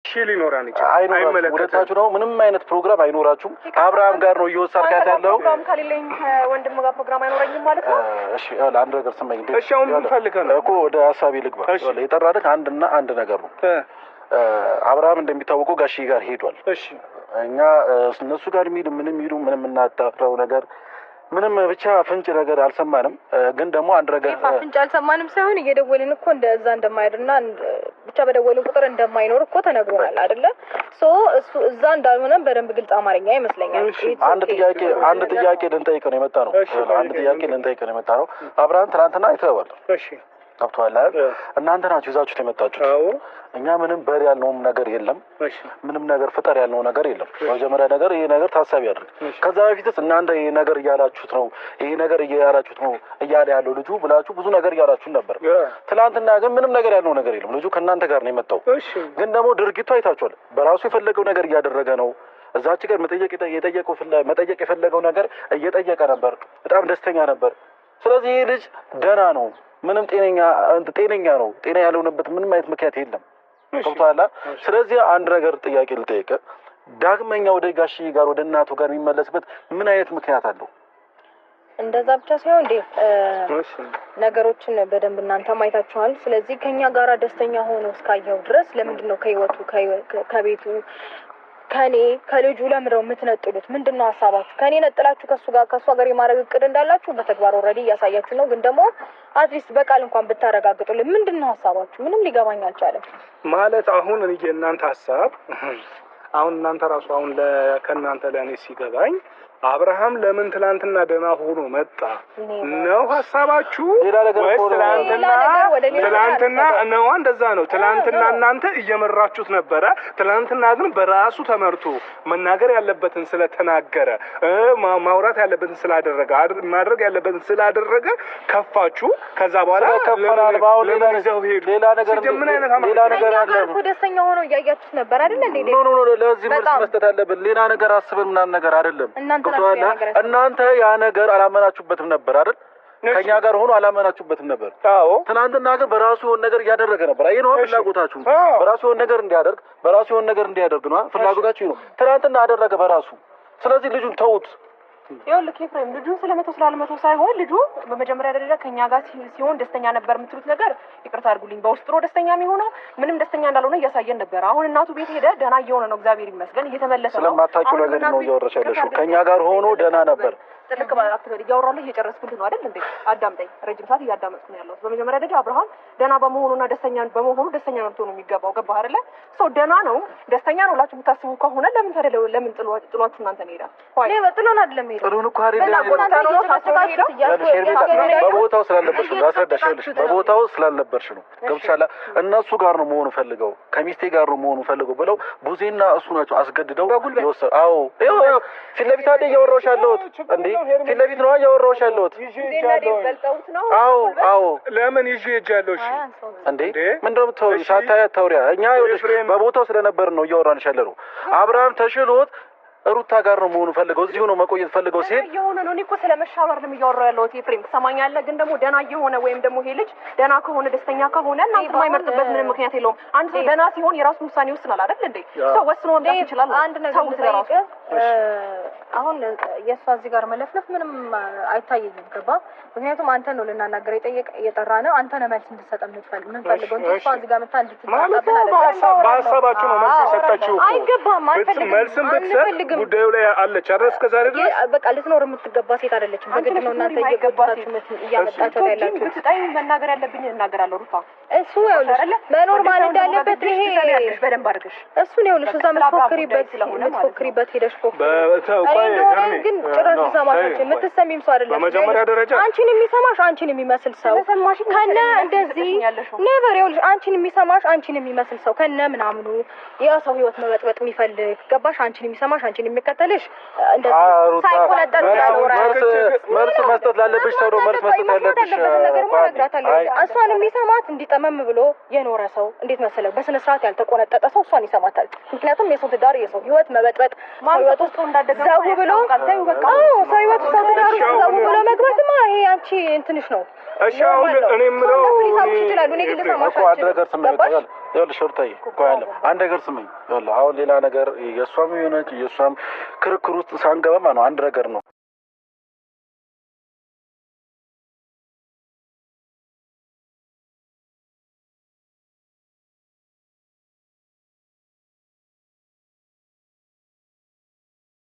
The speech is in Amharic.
ሺሊ ኖራን ይችላል አይመለከታችሁ ነው ምንም አይነት ፕሮግራም አይኖራችሁም አብርሃም ጋር ነው እየወሰድካት ያለው ፕሮግራም ካለኝ ወንድም ጋር ፕሮግራም አይኖረኝም ማለት ነው እሺ አንድ ነገር ስማኝ እሺ አሁን ምን ፈልገህ ነው እኮ ወደ ሐሳቤ ልግባ የጠራህ አንድ ነገር ነው አብርሃም እንደሚታወቀው ጋሺ ጋር ሄዷል እሺ እኛ እነሱ ጋር ምንም እናጣራው ነገር ምንም ብቻ ፍንጭ ነገር አልሰማንም ግን ደግሞ አንድ ነገር ፍንጭ አልሰማንም ሳይሆን እየደወልን እኮ እንደዛ እንደማይደርና ብቻ በደወልን ቁጥር እንደማይኖር እኮ ተነግሮናል አይደለ ሶ እሱ እዛ እንዳልሆነ በደንብ ግልጽ አማርኛ ይመስለኛል አንድ ጥያቄ ልንጠይቅ ነው የመጣ ነው አብርሃም ትናንትና አይተዋል እሺ አብቷል እናንተ ናችሁ ይዛችሁት የመጣችሁት አዎ እኛ ምንም በር ያልነው ነገር የለም ምንም ነገር ፍጠር ያልነው ነገር የለም መጀመሪያ ነገር ይሄ ነገር ታሳቢ ያድርግ ከዛ በፊትስ እናንተ ይሄ ነገር እያላችሁት ነው እያለ ያለው ልጁ ብላችሁ ብዙ ነገር እያላችሁ ነበር ትናንትና ግን ምንም ነገር ያልነው ነገር የለም ልጁ ከእናንተ ጋር ነው የመጣው ግን ደግሞ ድርጊቱ አይታችኋል በራሱ የፈለገው ነገር እያደረገ ነው እዛች ጋር መጠየቅ የፈለገው ነገር እየጠየቀ ነበር በጣም ደስተኛ ነበር ስለዚህ ይሄ ልጅ ደህና ነው ምንም ጤነኛ ነው ጤና ያልሆነበት ምንም አይነት ምክንያት የለም ቆጣላ ስለዚህ አንድ ነገር ጥያቄ ልጠይቅ ዳግመኛ ወደ ጋሺ ጋር ወደ እናቱ ጋር የሚመለስበት ምን አይነት ምክንያት አለው እንደዛ ብቻ ሳይሆን እንዴ ነገሮችን በደንብ እናንተ ማይታችኋል ስለዚህ ከኛ ጋር ደስተኛ ሆኖ እስካየው ድረስ ለምንድን ነው ከህይወቱ ከቤቱ ከልጁ ለምረው የምትነጥሉት ምንድነው ሐሳባችሁ ከኔ ነጥላችሁ ከሱ ጋር የማረግ እቅድ እንዳላችሁ በተግባር ኦሬዲ ያሳያችሁ ነው ግን ደግሞ አትሊስት በቃል እንኳን ብታረጋግጡልን ምንድነው ሐሳባችሁ ምንም ሊገባኝ አልቻለም ማለት አሁን እናንተ ሐሳብ አሁን እናንተ ራሱ አሁን ከእናንተ ለኔ ሲገባኝ አብርሃም ለምን ትላንትና ደና ሆኖ መጣ ነው ሐሳባችሁ ወይስ ትላንትና ነው እንደዛ ነው ትላንትና እናንተ እየመራችሁት ነበር ትላንትና ግን በራሱ ተመርቶ መናገር ያለበትን ስለተናገረ ማውራት ያለበትን ስላደረገ ማድረግ ያለበትን ስላደረገ ከፋችሁ ከዛ በኋላ ከፈራል ባው ሌላ ነገር አለ ደስተኛ ሆኖ ያያችሁት ነበር አይደል እንዴ ኖ ለዚህ መልስ መስጠት አለብን ሌላ ነገር አስበን ምናምን ነገር አይደለም እናንተ ያ ነገር አላመናችሁበትም ነበር አይደል ከኛ ጋር ሆኖ አላመናችሁበትም ነበር አዎ ትናንትና ግን በራሱ የሆነ ነገር ያደረገ ነበር አይኖ ፍላጎታችሁ በራሱ የሆነ ነገር እንዲያደርግ ነው ፍላጎታችሁ ነው ትናንትና አደረገ በራሱ ስለዚህ ልጁን ተውት ይኸውልህ ኤፍሬም ልጁን ስለመተው ስላልመተው ሳይሆን ልጁ በመጀመሪያ ደረጃ ከኛ ጋር ሲሆን ደስተኛ ነበር የምትሉት ነገር ይቅርታ አድርጉልኝ በውስጥ ነው ደስተኛ የሚሆነው ምንም ደስተኛ እንዳልሆነ እያሳየን ነበር አሁን እናቱ ቤት ሄደ ደና እየሆነ ነው እግዚአብሔር ይመስገን እየተመለሰ ነው ስለማታውቁ ነገር ነው እያወራሽ ያለሽው ከኛ ጋር ሆኖ ደና ነበር ትልቅ ባላክተር እያወራለሁ እየጨረስኩልህ ነው አይደል እንዴ አዳምጠኝ ረጅም ሰዓት እያዳመጥኩ ነው ያለው በመጀመሪያ ደረጃ አብርሃም ደና በመሆኑና ደስተኛ በመሆኑ ደስተኛ ነው የሚገባው ገባህ አይደለ ሰው ደና ነው ደስተኛ ነው ላችሁ የምታስቡ ከሆነ ለምን ጥሏችሁ እናንተ ነው ይላል ወይ በጥሎን አይደለም ይሄ ጥሩን እኮ አይደለም በቦታው ስላልነበርሽ ነው አስረዳሽልሽ በቦታው ስላልነበርሽ ነው ገብቻላ እነሱ ጋር ነው መሆኑ ፈልገው ከሚስቴ ጋር ነው መሆኑ ፈልገው ብለው ቡዜና እሱ ናቸው አስገድደው ይወሰድ አዎ ፊት ለፊት አይደል እያወራሁሽ ያለሁት እንዴ ፊት ለፊት ነው እያወራሁሽ ያለሁት አዎ ለምን ይዤ እጃለሁ እሺ እንዴ ምንድነው የምትወሪ ሳታያት ታውሪያ እኛ ይኸውልሽ በቦታው ስለነበር ነው እያወራንሽ ያለነው አብርሃም ተሽሎት ሩታ ጋር ነው መሆኑ ፈልገው እዚሁ ነው መቆየት ፈልገው ሲል የሆነ ነው እኮ ስለመሻበር ነው እያወራው ያለው ኤፍሬም ተሰማኛለህ ግን ደግሞ ደና የሆነ ወይም ደግሞ ይሄ ልጅ ደና ከሆነ ደስተኛ ከሆነ እናንተ የማይመርጥበት ምንም ምክንያት የለውም አንድ ሰው ደና ሲሆን የራሱ ውሳኔ ይወስናል አይደል እንዴ ሰው ወስኖ መምጣት ይችላል አንድ ነገር ስለራሱ አሁን የሷ እዚህ ጋር መለፍለፍ ምንም አይታየኝም ገባ ምክንያቱም አንተ ነው ልናናገር የጠራነው አንተ ነው መልስ እንድትሰጥ የምንፈልገው እንጂ እሷ እዚህ ጋር መጣ እንድትጣጣብን አይደለም በሐሳባችሁ ነው መልስ የሰጣችሁ አይገባም መልስም ብትሰጥ ጉዳዩ ላይ አለች አይደል እስከዛሬ ድረስ በቃ ልትኖር የምትገባ ሴት አይደለችም በግድ ነው እናንተ እየገባችሁ እያመጣችሁ ያላችሁ ብትጣይ መናገር ያለብኝ እናገራለሁ ሩታ እሱ ያውልሽ መኖር ማለት እንዳለበት ይሄ በደንብ አድርገሽ እሱ ነው ያውልሽ እዛ የምትፎክሪበት ሄደሽ ፎክሪ ግን ጭራሽ ሰማሽ የምትሰሚም ሰው አይደለም በመጀመሪያ ደረጃ አንቺን የሚሰማሽ አንቺን የሚመስል ሰው ከነ እንደዚህ ነበር ያውልሽ አንቺን የሚሰማሽ አንቺን የሚመስል ሰው ከነ ምናምኑ ያ ሰው ህይወት መበጥበጥ የሚፈልግ ገባሽ አንቺን የሚሰማሽ አንቺን የሚከተልሽ እንደዚህ ሳይቆነጠጥ መልስ መስጠት ላለብሽ ሰው ነው መልስ መስጠት ያለብሽ እሷን የሚሰማት እንዲጠመም ብሎ የኖረ ሰው እንዴት መሰለ በስነ ስርዓት ያልተቆነጠጠ ሰው እሷን ይሰማታል ምክንያቱም የሰው ትዳር የሰው ህይወት መበጥበጥ ህይወት ውስጥ እንዳደገ ሰው ብሎ ሰው ህይወት ውስጥ ሰው ብሎ መግባትማ ይሄ አንቺ እንትንሽ ነው እሺ አሁን እኔ የምለው ይሰማሽ ይችላል እኔ ግን ልሰማሽ ይኸውልሽ ሩታዬ ቆይ አለ አንድ ነገር ስመኝ ይኸውልህ አሁን ሌላ ነገር የእሷም የሆነች የእሷም ክርክር ውስጥ ሳንገባ ነው አንድ ነገር ነው